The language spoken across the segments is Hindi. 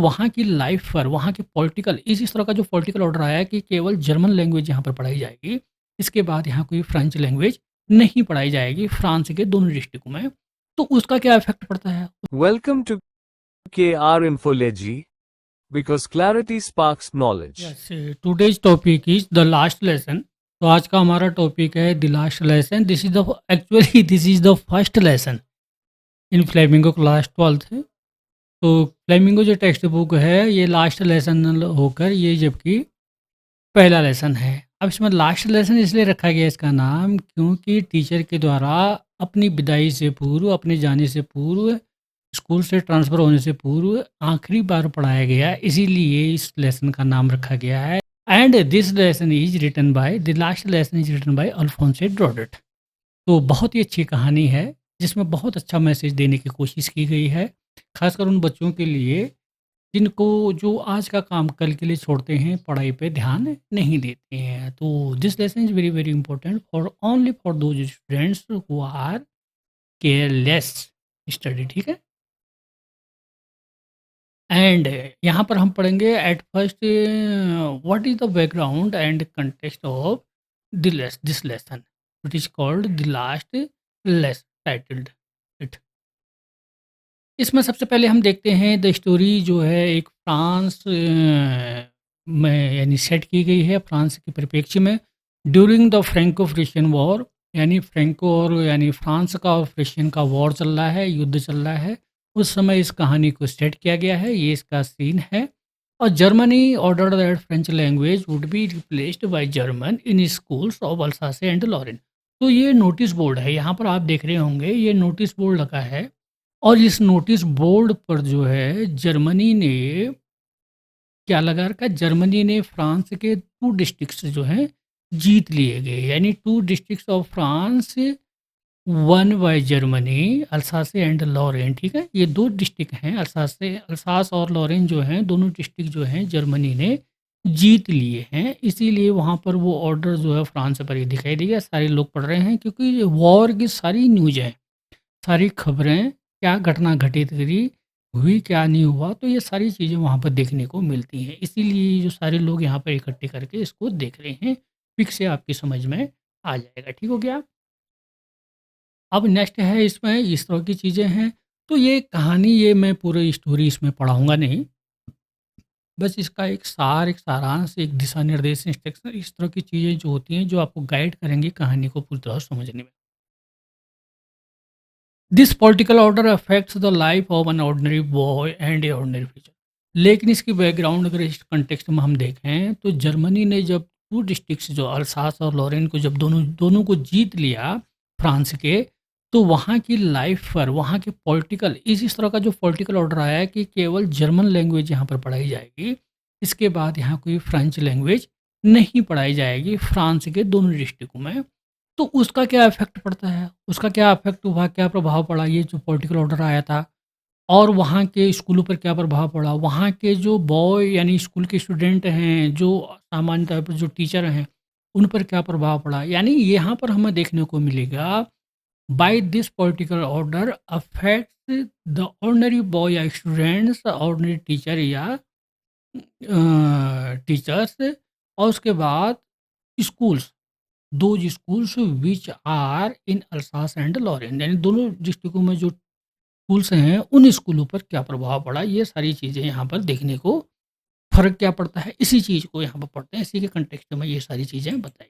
वहाँ की लाइफ़ पर, वहाँ के पॉलिटिकल इस तरह का जो पॉलिटिकल ऑर्डर आया है कि केवल जर्मन लैंग्वेज यहाँ पर पढ़ाई जाएगी। इसके बाद यहाँ कोई फ्रेंच लैंग्वेज नहीं पढ़ाई जाएगी फ्रांस के दोनों डिस्ट्रिक्टों में। तो उसका क्या इफ़ेक्ट पड़ता है? Welcome to KR Infology because clarity sparks knowledge. Yes, today's topic is the last lesson. तो आज का हमारा टॉपिक है the last lesson. This is the actually this is the first lesson in flamingo class 12th है। तो फ्लेमिंगो जो टेक्स्ट बुक है ये लास्ट लेसन होकर ये जबकि पहला लेसन है। अब इसमें लास्ट लेसन इसलिए रखा गया इसका नाम क्योंकि टीचर के द्वारा अपनी विदाई से पूर्व, अपने जाने से पूर्व, स्कूल से ट्रांसफ़र होने से पूर्व आखिरी बार पढ़ाया गया, इसीलिए इस लेसन का नाम रखा गया है। And this lesson is written by the last lesson is written by Alphonse ड्रोडेट। तो बहुत ही अच्छी कहानी है, जिसमें बहुत अच्छा मैसेज देने की कोशिश की गई है, ख़ासकर उन बच्चों के लिए जिनको जो आज का काम कल के लिए छोड़ते हैं, पढ़ाई पे ध्यान नहीं देते हैं। तो this lesson is very, very important for only for those students who are careless study, ठीक है? एंड यहाँ पर हम पढ़ेंगे at first what is the background and context of this lesson. It is called the last lesson titled it. इसमें सबसे पहले हम देखते हैं द स्टोरी जो है एक फ्रांस में यानी सेट की गई है फ्रांस के परिप्रेक्ष्य में during the Franco Friesian war. यानी फ्रेंको और यानी फ्रांस का और फ्रिशियन का वॉर चल रहा है, युद्ध चल रहा है। उस समय इस कहानी को सेट किया गया है, ये इसका सीन है। और Germany order that French language would be replaced by German in schools of Alsace and Lorraine. तो ये नोटिस बोर्ड है, यहाँ पर आप देख रहे होंगे ये नोटिस बोर्ड लगा है। और इस नोटिस बोर्ड पर जो है जर्मनी ने क्या लगा रखा है, जर्मनी ने फ्रांस के 2 डिस्ट्रिक्ट्स जो हैं जीत लिए गए। यानी 2 districts of France one by Germany, Alsace and Lorraine, ठीक है? ये 2 डिस्ट्रिक्ट हैं अल्सास और लॉरेन जो हैं, दोनों डिस्ट्रिक्ट जो हैं जर्मनी ने जीत लिए हैं। इसीलिए वहाँ पर वो ऑर्डर जो है फ्रांस पर ही दिखाई देगा। सारे लोग पढ़ रहे हैं क्योंकि वॉर की सारी न्यूज़ हैं, सारी खबरें, क्या घटना घटित करी, हुई क्या नहीं हुआ, तो ये सारी चीज़ें वहाँ पर देखने को मिलती हैं। इसीलिए जो सारे लोग यहाँ पर इकट्ठे करके इसको देख रहे हैं, फिर से आपकी समझ में आ जाएगा। ठीक हो गया? अब नेक्स्ट है इसमें इस तरह की चीज़ें हैं, तो ये कहानी ये मैं पूरी स्टोरी इसमें पढ़ाऊँगा नहीं, बस इसका एक सार, एक सारांश, एक दिशा निर्देश, इंस्ट्रक्शन इस तरह की चीज़ें जो होती हैं, जो आपको गाइड करेंगी कहानी को पूरी तरह समझने में। This political order affects the life of an ordinary boy and A ordinary teacher. लेकिन इसकी बैकग्राउंड अगर इस कंटेक्स्ट में हम देखें तो जर्मनी ने जब 2 डिस्ट्रिक्ट्स जो अल्सास और लॉरेन को जब दोनों दोनों को जीत लिया फ्रांस के, तो वहाँ की लाइफ पर, वहाँ के पॉलिटिकल इस तरह का जो पॉलिटिकल ऑर्डर आया है कि केवल जर्मन लैंग्वेज यहाँ पर पढ़ाई जाएगी। इसके बाद यहाँ कोई फ्रेंच लैंग्वेज नहीं पढ़ाई जाएगी फ्रांस के दोनों डिस्ट्रिक्टों में। तो उसका क्या इफ़ेक्ट पड़ता है? उसका क्या इफ़ेक्ट हुआ, क्या प्रभाव पड़ा, ये जो पॉलिटिकल ऑर्डर आया था? और वहाँ के स्कूलों पर क्या प्रभाव पड़ा? वहाँ के जो बॉय यानी स्कूल के स्टूडेंट हैं, जो सामान्य तौर पर जो टीचर हैं, उन पर क्या प्रभाव पड़ा? यानी यहाँ पर हमें देखने को मिलेगा by this political order affects the ordinary boy या स्टूडेंट्स, ऑर्डिनरी टीचर या टीचर्स। और उसके बाद schools, those schools which are in Alsace and Lorraine, यानी दोनों डिस्ट्रिक्टों में जो स्कूल्स हैं उन स्कूलों पर क्या प्रभाव पड़ा, ये सारी चीज़ें यहाँ पर देखने को, फ़र्क क्या पड़ता है इसी चीज़ को यहाँ पर पढ़ते हैं, इसी के कंटेक्स्ट में ये सारी चीज़ें बताई।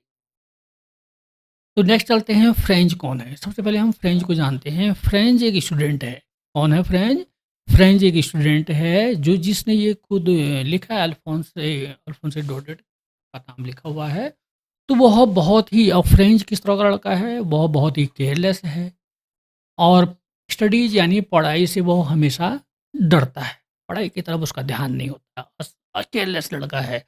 तो नेक्स्ट चलते हैं फ्रेंच कौन है। सबसे पहले हम फ्रेंच को जानते हैं। फ्रेंच एक स्टूडेंट है। कौन है फ्रेंच? फ्रेंच एक स्टूडेंट है जो जिसने ये खुद लिखा है, अल्फोंसे डोडेट का नाम लिखा हुआ है। तो वह बहुत ही, और फ्रेंच किस तरह का लड़का है, वह बहुत ही केयरलेस है और स्टडीज़ यानी पढ़ाई से वो हमेशा डरता है। पढ़ाई की तरफ उसका ध्यान नहीं होता। केयरलेस लड़का है।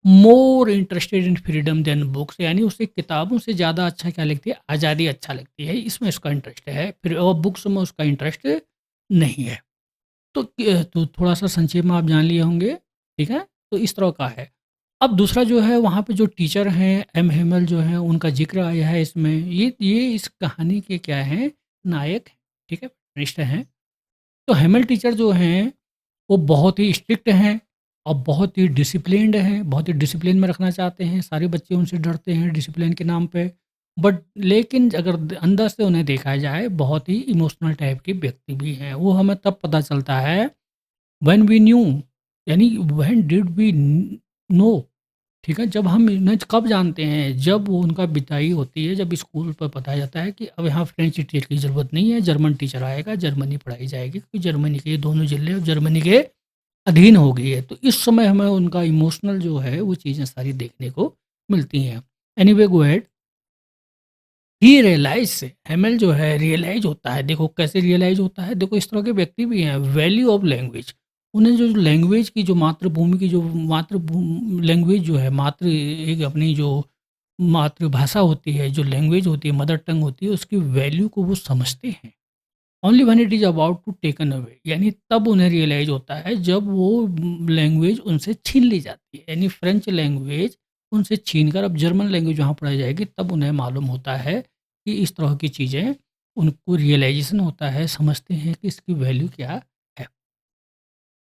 More interested in freedom than books, यानी उसे किताबों से ज़्यादा अच्छा क्या लगती है, आज़ादी अच्छा लगती है, इसमें उसका इंटरेस्ट है, फिर और बुक्स में उसका इंटरेस्ट नहीं है। तो थोड़ा-सा संक्षेप में आप जान लिए होंगे, ठीक है? तो इस तरह का है। अब दूसरा जो है वहाँ पे जो टीचर हैं, एम. हेमल जो हैं, उनका ज़िक्र आया है इसमें। ये इस कहानी के क्या हैं, नायक हैं, ठीक है? प्रोटैगनिस्ट हैं। तो हेमल टीचर जो हैं वो बहुत ही स्ट्रिक्ट हैं और बहुत ही डिसिप्लिन्ड हैं, बहुत ही डिसिप्लिन में रखना चाहते हैं, सारे बच्चे उनसे डरते हैं डिसिप्लिन के नाम पे। बट लेकिन अगर अंदर से उन्हें देखा जाए, बहुत ही इमोशनल टाइप के व्यक्ति भी हैं। वो हमें तब पता चलता है व्हेन वी न्यू, यानी व्हेन डिड वी नो, ठीक है? जब हम इन्हें कब जानते हैं, जब वो उनका बिदाई होती है, जब स्कूल पर बताया जाता है कि अब यहाँ फ्रेंच टीचर की ज़रूरत नहीं है, जर्मन टीचर आएगा, जर्मनी पढ़ाई जाएगी, क्योंकि जर्मनी के ये दोनों ज़िले अब जर्मनी के अधीन हो गई है। तो इस समय हमें उनका इमोशनल जो है, वो चीज़ें सारी देखने को मिलती हैं। Anyway go ahead. He realise से हैमेल जो है रियलाइज़ होता है। देखो कैसे रियलाइज़ होता है, देखो इस तरह के व्यक्ति भी हैं, वैल्यू ऑफ लैंग्वेज। उन्हें जो लैंग्वेज की जो मातृभूमि की जो लैंग्वेज जो है, एक अपनी जो मातृभाषा होती है, जो लैंग्वेज होती है, मदर टंग होती है, उसकी वैल्यू को वो समझते हैं। Only when it is about to taken away, यानी तब उन्हें रियलाइज़ होता है जब वो लैंग्वेज उनसे छीन ली जाती है। यानी फ्रेंच लैंग्वेज उनसे छीनकर अब जर्मन लैंग्वेज वहाँ पढ़ाई जाएगी, तब उन्हें मालूम होता है कि इस तरह की चीज़ें, उनको रियलाइज़ेशन होता है, समझते हैं कि इसकी वैल्यू क्या है,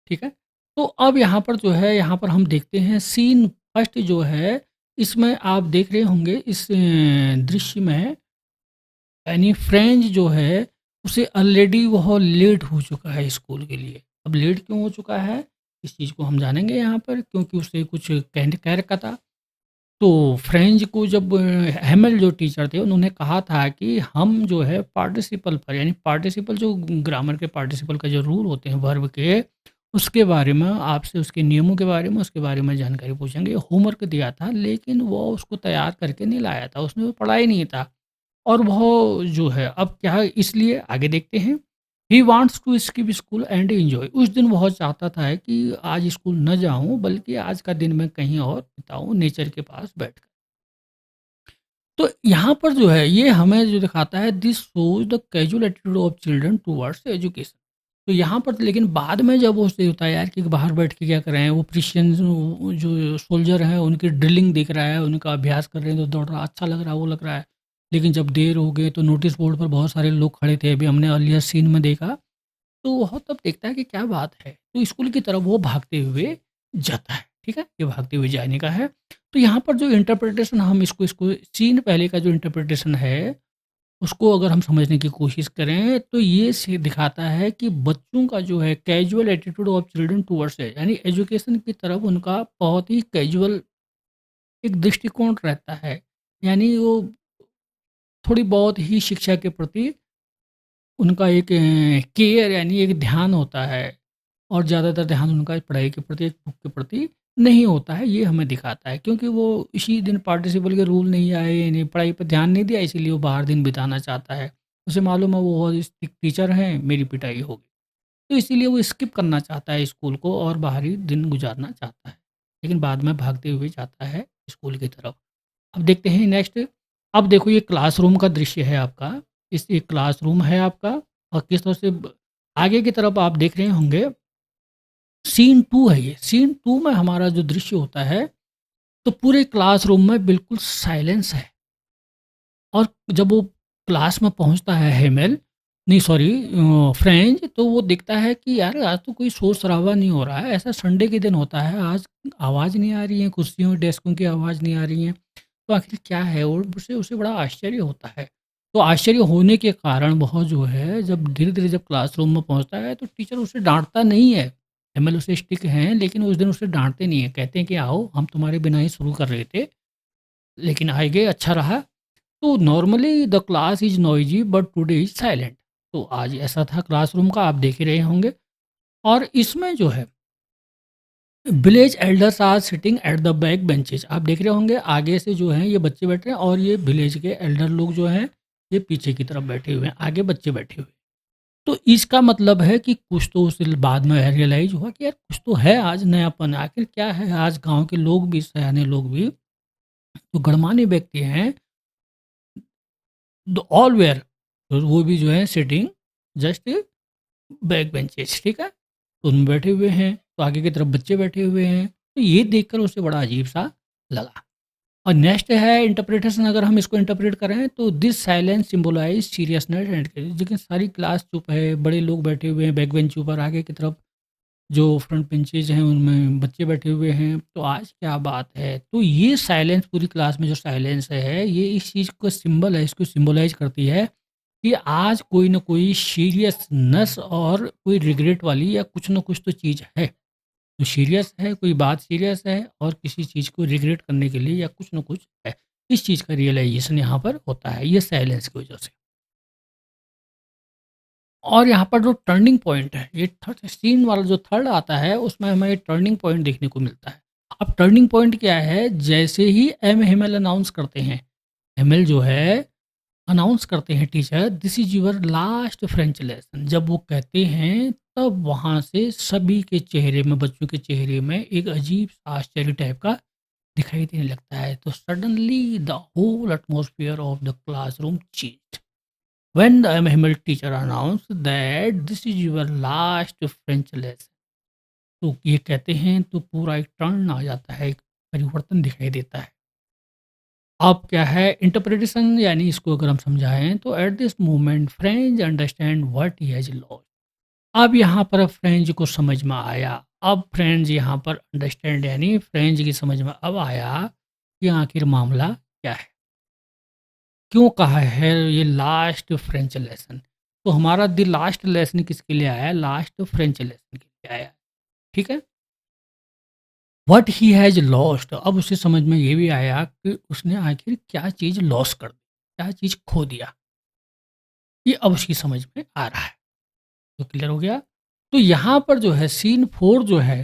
ठीक है? तो अब यहाँ पर जो है, यहाँ पर हम देखते हैं सीन फर्स्ट जो है, इसमें आप देख रहे होंगे इस दृश्य में, यानी फ्रेंच जो है, उसे ऑलरेडी वह लेट हो चुका है स्कूल के लिए। अब लेट क्यों हो चुका है, इस चीज़ को हम जानेंगे यहाँ पर, क्योंकि उसे कुछ कह रखा था। तो फ्रेंच को जब हैमेल जो टीचर थे, उन्होंने कहा था कि हम जो है पार्टिसिपल पर, यानी पार्टिसिपल जो ग्रामर के पार्टिसिपल का जो रूल होते हैं वर्ब के, उसके बारे में आपसे, उसके नियमों के बारे में, उसके बारे में जानकारी पूछेंगे। होमवर्क दिया था, लेकिन वो उसको तैयार करके नहीं लाया था, उसने वो पढ़ा ही नहीं था। और वो जो है अब क्या, इसलिए आगे देखते हैं। He wants to skip school and enjoy. उस दिन वह चाहता था कि आज स्कूल न जाऊँ, बल्कि आज का दिन मैं कहीं और बिताऊँ, नेचर के पास बैठकर। तो यहाँ पर जो है, ये हमें जो दिखाता है, this shows the casual attitude of children towards education. तो यहाँ पर लेकिन बाद में जब वो उससे होता है यार कि बाहर बैठ के क्या कर रहे हैं, वो क्रिश्चियन जो सोल्जर हैं, उनकी ड्रिलिंग दिख रहा है, उनका अभ्यास कर रहे हैं, तो दौड़ रहा, अच्छा लग रहा है, वो लग रहा है। लेकिन जब देर हो गई तो नोटिस बोर्ड पर बहुत सारे लोग खड़े थे, अभी हमने अर्लियर सीन में देखा। तो वह तब देखता है कि क्या बात है, तो स्कूल की तरफ वो भागते हुए जाता है, ठीक है? ये भागते हुए जाने का है। तो यहाँ पर जो इंटरप्रिटेशन, हम इसको इसको सीन पहले का जो इंटरप्रिटेशन है, उसको अगर हम समझने की कोशिश करें, तो ये से दिखाता है कि बच्चों का जो है casual attitude of children towards है, यानी एजुकेशन की तरफ उनका बहुत ही कैजुअल एक दृष्टिकोण रहता है। यानी वो थोड़ी बहुत ही शिक्षा के प्रति उनका एक केयर, यानी एक ध्यान होता है, और ज़्यादातर ध्यान उनका पढ़ाई के प्रति, एक बुक के प्रति नहीं होता है, ये हमें दिखाता है। क्योंकि वो इसी दिन पार्टिसिपल के रूल नहीं आए, यानी पढ़ाई पर ध्यान नहीं दिया, इसीलिए वो बाहर दिन बिताना चाहता है। उसे मालूम है वो बहुत स्ट्रिक्ट टीचर हैं, मेरी पिटाई होगी। तो इसीलिए वो स्किप करना चाहता है स्कूल को और बाहरी दिन गुज़ारना चाहता है। लेकिन बाद में भागते हुए जाता है स्कूल की तरफ। अब देखते हैं नेक्स्ट। अब देखो ये क्लासरूम का दृश्य है आपका। इस एक क्लासरूम है आपका, और किस तरह से आगे की तरफ आप देख रहे होंगे, सीन 2 है ये। सीन 2 में हमारा जो दृश्य होता है, तो पूरे क्लासरूम में बिल्कुल साइलेंस है। और जब वो क्लास में पहुँचता है हेमल, नहीं सॉरी फ्रेंच, तो वो देखता है कि यार आज तो कोई शोर-शराबा नहीं हो रहा है, ऐसा संडे के दिन होता है, आज आवाज़ नहीं आ रही है, कुर्सियों, डेस्कों की आवाज़ नहीं आ रही है, तो आखिर क्या है? और उसे उसे बड़ा आश्चर्य होता है। तो आश्चर्य होने के कारण वह जो है, जब धीरे-धीरे जब क्लासरूम में पहुँचता है, तो टीचर उसे डाँटता नहीं है। हेमल उसे स्ट्रिक्ट हैं, लेकिन उस दिन उसे डाँटते नहीं हैं, कहते हैं कि आओ हम तुम्हारे बिना ही शुरू कर रहे थे, लेकिन आए गए, अच्छा रहा। तो normally the class is noisy but today is silent. तो आज ऐसा था क्लासरूम का, आप देख ही रहे होंगे। और इसमें जो है, village elders are sitting at the back benches. आप देख रहे होंगे आगे से जो है ये बच्चे बैठे हैं, और ये विलेज के एल्डर लोग जो हैं, ये पीछे की तरफ बैठे हुए हैं, आगे बच्चे बैठे हुए हैं। तो इसका मतलब है कि कुछ तो उसे बाद में रियलाइज़ हुआ कि यार कुछ तो है आज नयापन, आखिर क्या है? आज गाँव के लोग भी, सयाने लोग भी, जो गणमान्य व्यक्ति हैं, द ऑल वेयर, तो वो भी जो है सिटिंग जस्ट बैक बेंचेस, ठीक है? तो उनमें बैठे हुए हैं, तो आगे की तरफ बच्चे बैठे हुए हैं। तो ये देखकर उसे बड़ा अजीब-सा लगा। और नेक्स्ट है इंटरप्रिटेशन, अगर हम इसको इंटरप्रेट करें, तो this silence सिंबलाइज़ seriousness and courage. लेकिन सारी क्लास चुप है, बड़े लोग बैठे हुए हैं बैक बेंच के ऊपर, आगे की तरफ जो फ्रंट बेंचेज़ हैं उनमें बच्चे बैठे हुए हैं, तो आज क्या बात है? तो ये साइलेंस पूरी क्लास में जो साइलेंस है, ये इस चीज़ का सिंबल है, इसको सिम्बलाइज़ करती है कि आज कोई न कोई सीरियसनेस और कोई रिग्रेट वाली या कुछ न कुछ तो चीज़ है। जो सीरियस है, कोई बात सीरियस है और किसी चीज़ को रिग्रेट करने के लिए या कुछ न कुछ है। इस चीज़ का रियलाइज़ेशन यहाँ पर होता है, ये साइलेंस की वजह से। और यहाँ पर जो टर्निंग पॉइंट है, ये थर्ड सीन वाला जो थर्ड आता है, उसमें हमें टर्निंग पॉइंट देखने को मिलता है। अब टर्निंग पॉइंट क्या है, जैसे ही एम हिमेल अनाउंस करते हैं, हिमेल जो है अनाउंस करते हैं teacher this is your last French lesson. जब वो कहते हैं, तब वहाँ से सभी के चेहरे में, बच्चों के चेहरे में एक अजीब सा आश्चर्य टाइप का दिखाई देने लगता है। तो suddenly the whole atmosphere of the classroom changed. When the MHML teacher announced that this is your last French lesson, तो ये कहते हैं तो पूरा एक टर्न आ जाता है, एक परिवर्तन दिखाई देता है। अब क्या है इंटरप्रिटेशन, यानी इसको अगर हम समझाएँ तो at this moment French understand what he has lost. अब यहाँ पर फ्रेंच को समझ में आया। अब फ्रेंच यहाँ पर अंडरस्टैंड यानी फ्रेंच की समझ में अब आया कि आखिर मामला क्या है? क्यों कहा है ये लास्ट फ्रेंच लेसन? तो हमारा द लास्ट लेसन किसके लिए आया है? लास्ट फ्रेंच लेसन के लिए आया है, ठीक है? व्हाट ही हैज़ लॉस्ट, अब उसे समझ में ये भी आया कि उसने आखिर क्या चीज़ लॉस कर दी, क्या चीज़ खो दिया, ये अब उसकी समझ में आ रहा है। तो क्लियर हो गया? तो यहाँ पर जो है सीन 4 जो है,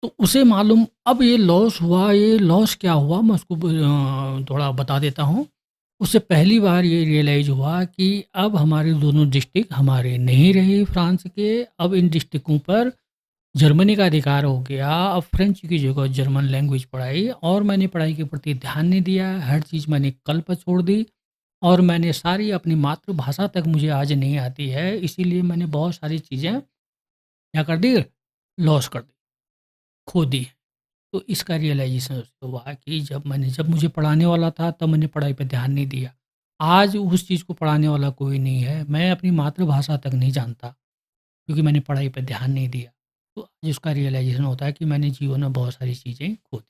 तो उसे मालूम अब ये लॉस हुआ, ये लॉस क्या हुआ मैं उसको थोड़ा बता देता हूँ। उसे पहली बार ये रियलाइज़ हुआ कि अब हमारे दोनों डिस्ट्रिक्ट हमारे नहीं रहे फ्रांस के, अब इन डिस्ट्रिक्टों पर जर्मनी का अधिकार हो गया। अब फ्रेंच की जगह जर्मन लैंग्वेज पढ़ाई और मैंने पढ़ाई के प्रति ध्यान नहीं दिया, हर चीज़ मैंने कल पर छोड़ दी और मैंने सारी अपनी मातृभाषा तक मुझे आज नहीं आती है, इसीलिए मैंने बहुत सारी चीज़ें क्या कर दी? लॉस कर दी, खो दी। तो इसका रियलाइज़ेशन उसको हुआ कि जब मुझे पढ़ाने वाला था तब मैंने पढ़ाई पे ध्यान नहीं दिया। आज उस चीज़ को पढ़ाने वाला कोई नहीं है। मैं अपनी मातृभाषा तक नहीं जानता क्योंकि मैंने पढ़ाई पे ध्यान नहीं दिया। तो आज उसका रियलाइज़ेशन होता है कि मैंने जीवन में बहुत सारी चीज़ें खो दी।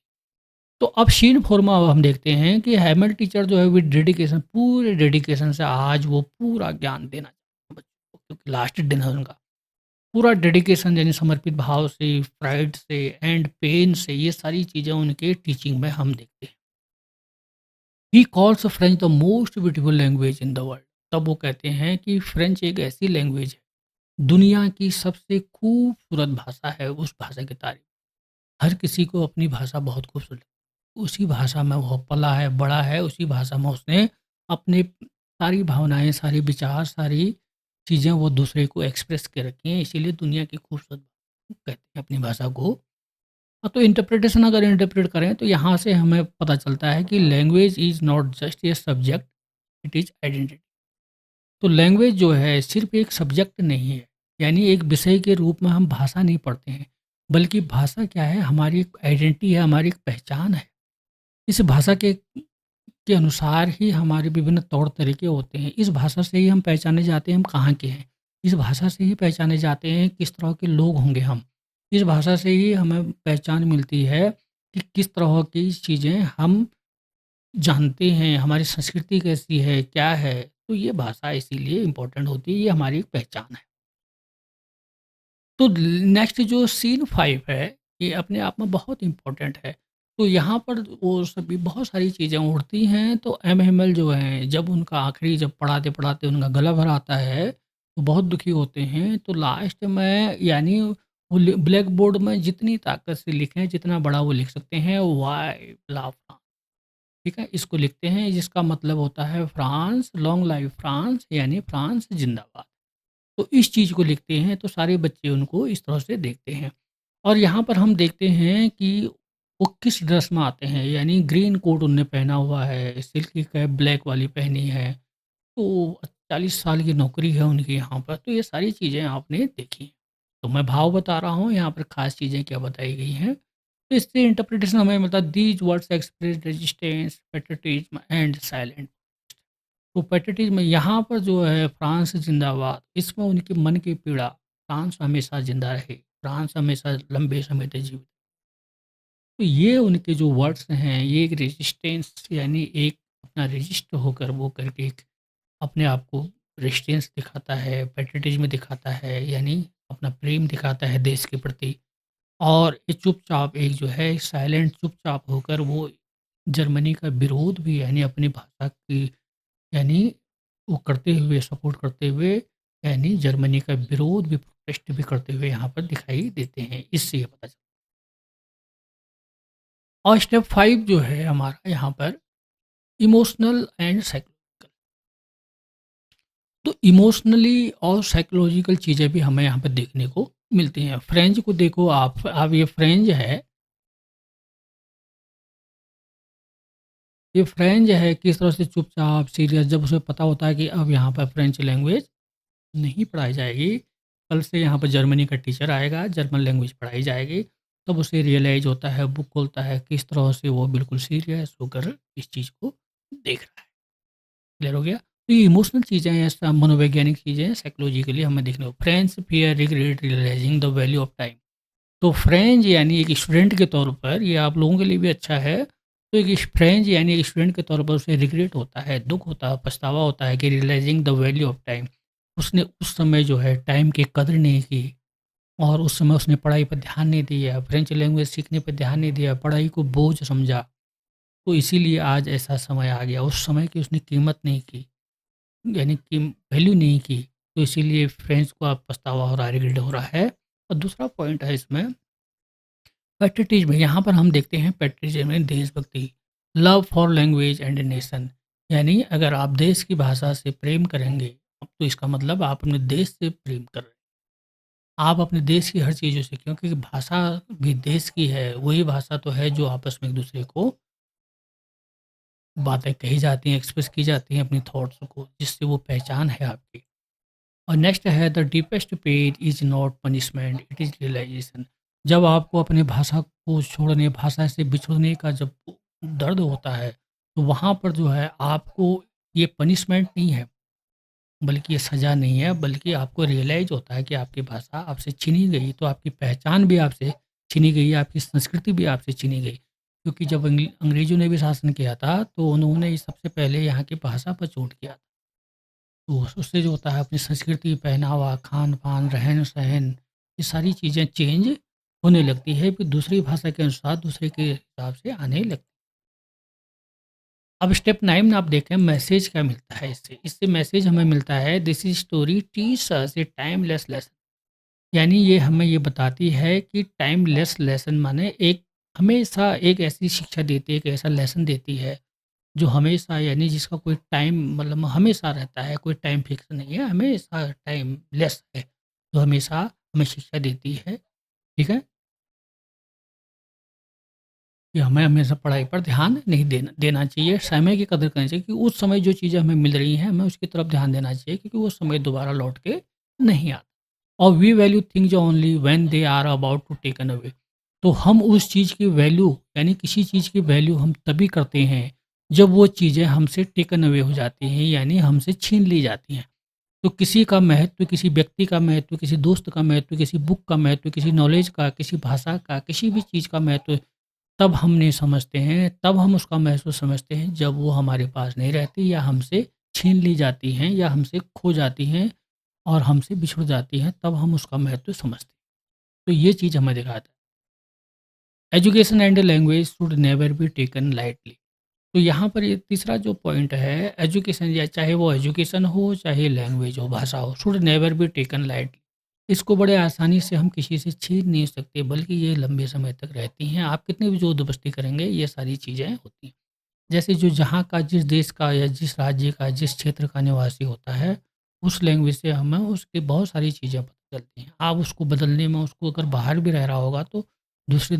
तो अब शीन फ़ोरमा अब हम देखते हैं कि हैमल टीचर जो है विद डेडिकेशन, पूरे डेडिकेशन से आज वो पूरा ज्ञान देना चाहते हैं बच्चों को, क्योंकि लास्ट दिन है उनका। पूरा डेडिकेशन यानी समर्पित भाव से, प्राइड से एंड पेन से, ये सारी चीज़ें उनके टीचिंग में हम देखते हैं। He calls French the most beautiful language in the world. तब वो कहते हैं कि फ्रेंच एक ऐसी लैंग्वेज है, दुनिया की सबसे खूबसूरत भाषा है, उस भाषा की तारीफ हर किसी को अपनी भाषा बहुत खूबसूरत लगती है। उसी भाषा में वो पला है, बड़ा है, उसी भाषा में उसने अपने सारी भावनाएँ, सारे विचार, सारी चीज़ें वो दूसरे को एक्सप्रेस कर रखी हैं, इसीलिए दुनिया की खूबसूरत कहते हैं अपनी भाषा को। हाँ, तो इंटरप्रिटेशन अगर इंटरप्रेट करें तो यहाँ से हमें पता चलता है कि language is not just a subject, it is identity. तो लैंग्वेज जो है सिर्फ़ एक सब्जेक्ट नहीं है, यानी एक विषय के रूप में हम भाषा नहीं पढ़ते हैं, बल्कि भाषा क्या है, हमारी एक आइडेंटिटी है, हमारी एक पहचान है। इस भाषा के अनुसार ही हमारे विभिन्न तौर तरीके होते हैं। इस भाषा से ही हम पहचाने जाते हैं हम कहाँ के हैं। इस भाषा से ही पहचाने जाते हैं किस तरह के लोग होंगे हम। इस भाषा से ही हमें पहचान मिलती है कि किस तरह की चीज़ें हम जानते हैं, हमारी संस्कृति कैसी है, क्या है। तो ये भाषा इसीलिए इम्पोर्टेंट होती है, ये हमारी एक पहचान है। तो नेक्स्ट जो सीन 5 है, ये अपने आप में बहुत इम्पोर्टेंट है। तो यहाँ पर वो सभी बहुत सारी चीज़ें उड़ती हैं, तो एमएमएल जो हैं, जब उनका आखिरी जब पढ़ाते-पढ़ाते उनका गला भर आता है, तो बहुत दुखी होते हैं। तो लास्ट में यानी वो ब्लैक बोर्ड में जितनी ताकत से लिखें, जितना बड़ा वो लिख सकते हैं, वाई ला फ्रांस, ठीक है? इसको लिखते हैं, जिसका मतलब होता है फ्रांस, लॉन्ग लाइव फ्रांस, यानी फ्रांस ज़िंदाबाद। तो इस चीज़ को लिखते हैं तो सारे बच्चे उनको इस तरह से देखते हैं। और यहाँ पर हम देखते हैं कि वो किस ड्रेस में आते हैं, यानी ग्रीन कोट उन्होंने पहना हुआ है, सिल्क की कैप ब्लैक वाली पहनी है। तो 40 साल की नौकरी है उनकी यहाँ पर, तो ये सारी चीज़ें आपने देखी। तो मैं भाव बता रहा हूँ, यहाँ पर ख़ास चीज़ें क्या बताई गई हैं। तो इससे इंटरप्रिटेशन हमें मिलता है these words express resistance, patriotism and silent. तो पैट्रियटिज़्म यहाँ पर जो है फ्रांस ज़िंदाबाद, इसमें उनके मन की पीड़ा, फ्रांस हमेशा ज़िंदा रहे, फ्रांस हमेशा लंबे समय तक जीवित। तो ये उनके जो वर्ड्स हैं, ये एक रेजिस्टेंस यानी एक अपना रजिस्ट होकर वो करके एक अपने आप को रेजिस्टेंस दिखाता है, पैट्रियटिज़्म दिखाता है, यानी अपना प्रेम दिखाता है देश के प्रति। और ये चुपचाप एक जो है साइलेंट चुपचाप होकर वो जर्मनी का विरोध भी यानी अपनी भाषा की यानी वो करते हुए सपोर्ट करते हुए यानी जर्मनी का विरोध भी प्रोटेस्ट भी करते हुए यहाँ पर दिखाई देते हैं। इससे ये पता चलता है। और स्टेप 5 जो है हमारा यहाँ पर इमोशनल एंड साइकोलॉजिकल। तो इमोशनली और साइकोलॉजिकल चीज़ें भी हमें यहाँ पर देखने को मिलती हैं। फ्रेंच को देखो आप ये फ्रेंच है, ये फ्रेंच है किस तरह से चुपचाप सीरियस जब उसे पता होता है कि अब यहाँ पर फ्रेंच लैंग्वेज नहीं पढ़ाई जाएगी, कल से यहाँ पर जर्मनी का टीचर आएगा, जर्मन लैंग्वेज पढ़ाई जाएगी, तब उसे रियलाइज़ होता है, बुक खोलता है, किस तरह से वो बिल्कुल सीरियस होकर इस चीज़ को देख रहा है। क्लियर हो गया? तो ये इमोशनल चीज़ें हैं, स मनोवैज्ञानिक चीज़ें हैं, साइकोलॉजिकली हमें देखने को Franz fear regret realising the value of time. तो फ्रेंच यानी एक स्टूडेंट के तौर पर ये आप लोगों के लिए भी अच्छा है। तो एक फ्रेंच यानी एक स्टूडेंट के तौर पर उसे रिग्रेट होता है, दुःख होता है, पछतावा होता है कि realising the value of time. उसने उस समय जो है टाइम की कदर नहीं की और उस समय उसने पढ़ाई पर ध्यान नहीं दिया, फ्रेंच लैंग्वेज सीखने पर ध्यान नहीं दिया, पढ़ाई को बोझ समझा। तो इसीलिए आज ऐसा समय आ गया, उस समय की उसने कीमत नहीं की, यानी कि वैल्यू नहीं की। तो इसीलिए फ्रेंच को अब पछतावा हो रहा है, रिग्रेट हो रहा है। और दूसरा पॉइंट है इसमें पैट्रियटिज्म। यहाँ पर हम देखते हैं पैट्रियटिज्म में देशभक्ति, love for language and nation. यानी अगर आप देश की भाषा से प्रेम करेंगे तो इसका मतलब आप अपने देश से प्रेम कर रहे हैं। आप अपने देश की हर चीज़ों से, क्योंकि भाषा भी देश की है, वही भाषा तो है जो आपस में एक दूसरे को बातें कही जाती हैं, एक्सप्रेस की जाती हैं अपनी थॉट्स को, जिससे वो पहचान है आपकी। और नेक्स्ट है the deepest pain is not punishment, it is realisation. जब आपको अपनी भाषा को छोड़ने, भाषा से बिछड़ने का जब दर्द होता है, तो वहाँ पर जो है आपको ये पनिशमेंट नहीं है, बल्कि ये सज़ा नहीं है, बल्कि आपको रियलाइज़ होता है कि आपकी भाषा आपसे छीनी गई, तो आपकी पहचान भी आपसे छीनी गई, आपकी संस्कृति भी आपसे छीनी गई। क्योंकि जब अंग्रेज़ों ने भी शासन किया था, तो उन्होंने सबसे पहले यहाँ की भाषा पर चोट किया। तो उससे जो होता है अपनी संस्कृति, पहनावा, खान-पान, रहन-सहन, ये सारी चीज़ें चेंज होने लगती है, फिर दूसरी भाषा के अनुसार दूसरे के हिसाब से आने लगती है। अब स्टेप 9 में आप देखें मैसेज क्या मिलता है इससे। इससे मैसेज हमें मिलता है this is story teach us A timeless lesson. यानी ये हमें ये बताती है कि टाइमलेस लेसन माने एक हमेशा एक ऐसी शिक्षा देती है, एक ऐसा लेसन देती है जो हमेशा यानी जिसका कोई टाइम मतलब हमेशा रहता है, कोई टाइम फिक्स नहीं है, हमेशा टाइमलेस है, जो हमेशा हमें शिक्षा देती है, ठीक है? कि हमें हमेशा पढ़ाई पर ध्यान नहीं देना देना चाहिए, समय की कदर करनी चाहिए कि उस समय जो चीज़ें हमें मिल रही हैं, हमें उसकी तरफ ध्यान देना चाहिए क्योंकि वो समय दोबारा लौट के नहीं आता। और we value things only when they are about to taken away. तो हम उस चीज़ की वैल्यू यानी किसी चीज़ की वैल्यू हम तभी करते हैं, जब वो चीज़ें हमसे टेकन अवे हो जाती हैं यानी हमसे छीन ली जाती हैं। तो किसी का महत्व, किसी व्यक्ति का महत्व, किसी दोस्त का महत्व, किसी बुक का महत्व, किसी नॉलेज का, किसी भाषा का, किसी भी चीज़ का महत्व तब हम नहीं समझते हैं, तब हम उसका महत्व समझते हैं जब वो हमारे पास नहीं रहती या हमसे छीन ली जाती हैं या हमसे खो जाती हैं और हमसे बिछुड़ जाती हैं, तब हम उसका महत्व समझते हैं। तो ये चीज़ हमें दिखाता है। Education and language should never be taken lightly. तो यहाँ पर ये तीसरा जो पॉइंट है एजुकेशन, या चाहे वो एजुकेशन हो चाहे लैंग्वेज हो, भाषा हो, should never be taken lightly. इसको बड़े आसानी से हम किसी से छीन नहीं सकते, बल्कि ये लंबे समय तक रहती हैं। आप कितनी भी ज़ोर-ज़बरदस्ती करेंगे, ये सारी चीज़ें होती हैं। जैसे जो जहाँ का, जिस देश का या जिस राज्य का, जिस क्षेत्र का निवासी होता है, उस लैंग्वेज से हमें उसकी बहुत सारी चीज़ें पता चलती हैं। आप उसको बदलने में, उसको अगर बाहर भी रह रहा होगा तो दूसरे